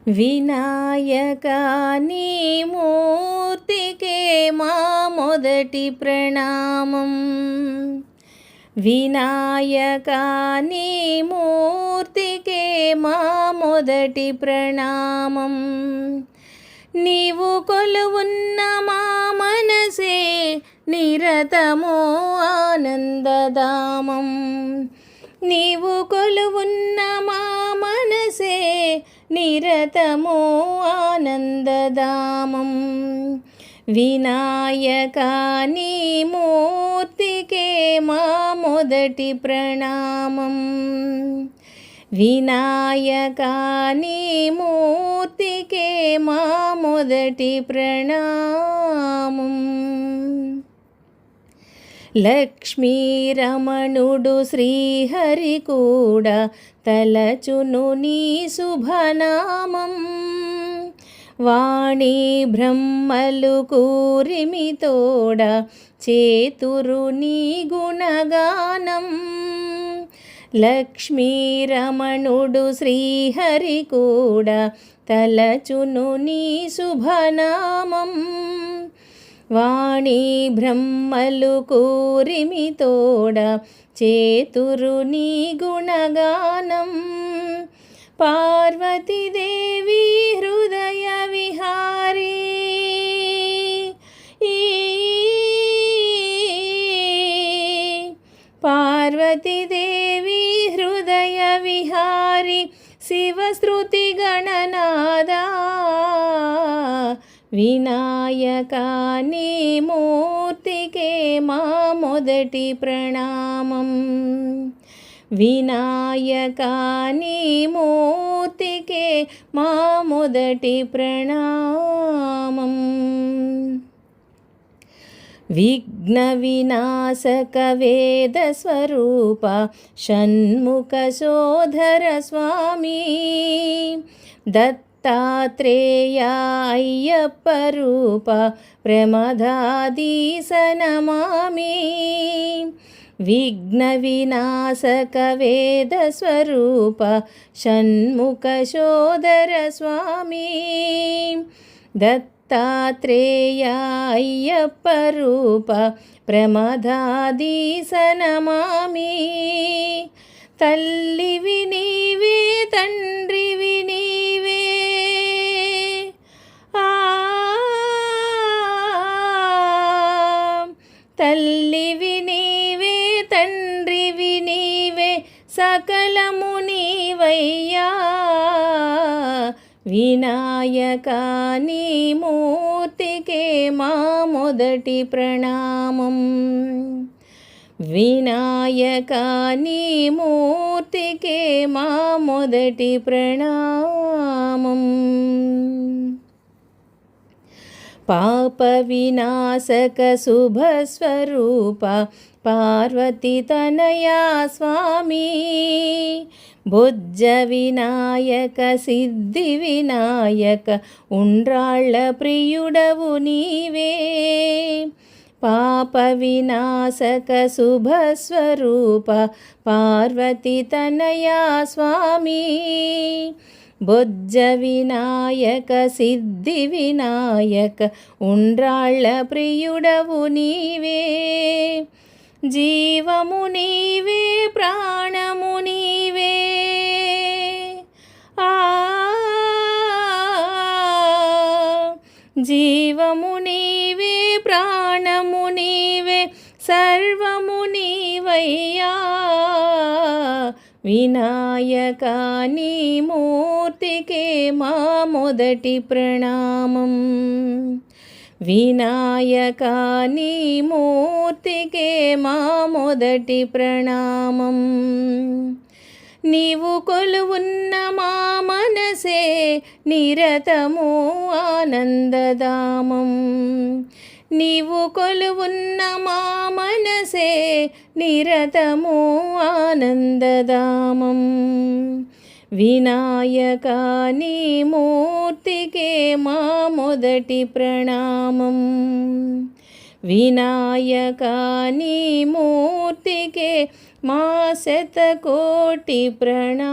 వినాయకా నీ మూర్తికే మా మొదటి ప్రణామం. వినాయకా నీ మూర్తికే మా మొదటి ప్రణామం. నీవు కొలువున్న మా మనసే నిరతమో ఆనందధామం. నీవు కొలువున్న మా మనసే నిరతమో ఆనందధామం. వినాయకా నీ మూర్తికే మా మొదటి ప్రణామం. వినాయకా నీ మూర్తికే మా మొదటి ప్రణామం. లక్ష్మీరమణుడు శ్రీహరి కూడా తలచును నీ శుభనామం. వాణి బ్రహ్మలు కూరిమితోడ చేతురు నీ గుణగానం. లక్ష్మీరమణుడు శ్రీహరి కూడా తలచును నీ శుభనామం. వాణి బ్రహ్మలు కూరిమితోడ చేతురు నీ గుణగానం. పార్వతీదేవి హృదయ విహారీ పార్వతీదేవి హృదయ విహారీ శివశ్రుతి గణనాదా. వినాయకా నీ మూర్తికే మా మొదటి ప్రణామం. వినాయకా నీ మూర్తికే మా మొదటి ప్రణామం. విఘ్న వినాశక వేద స్వరూప షణ్ముఖ శోధర స్వామి. దత్తాత్రేయ అయ్యప్ప రూప ప్రమదాధీశ నమామి. విఘ్న వినాశక వేద స్వరూప షణ్ముఖ శోధర స్వామి. దత్తాత్రేయ అయ్యప్ప రూప ప్రమదాధీశ నమామి. తల్లివి నీవే తండ్రివి నీవే తల్లివి నీవే తండ్రివి నీవే సకలము నీవయ్యా. వినాయకా నీ మూర్తికే మా మొదటి ప్రణామం. వినాయకా నీ మూర్తికే మా మొదటి ప్రణామం. పాప వినాశక శుభస్వరూప పార్వతీ తనయా స్వామి. బొజ్జ వినాయక సిద్ధి వినాయక ఉండ్రాళ్ళ ప్రియుడవు నీవే. పాప వినాశక శుభస్వరూప పార్వతీ తనయా స్వామి. బొజ్జ వినాయక సిద్ధి వినాయక ఉండ్రాళ్ళ ప్రియుడవు నీవే. జీవము నీవే ప్రాణము నీవే జీవము నీవే ప్రాణము నీవే సర్వము నీవయ్యా. వినాయకా నీ మూర్తికే మా మొదటి ప్రణామం. వినాయకా నీ మూర్తికే మా మొదటి ప్రణామం. నీవు కొలువున్న మా మనసే నిరతము ఆనందధామం. నీవు కొలువున్న మా మనసే నిరతము ఆనందధామం. వినాయకా నీ మూర్తికే మా మొదటి ప్రణామం. వినాయకా నీ మూర్తికే మా శతకోటి ప్రణామం.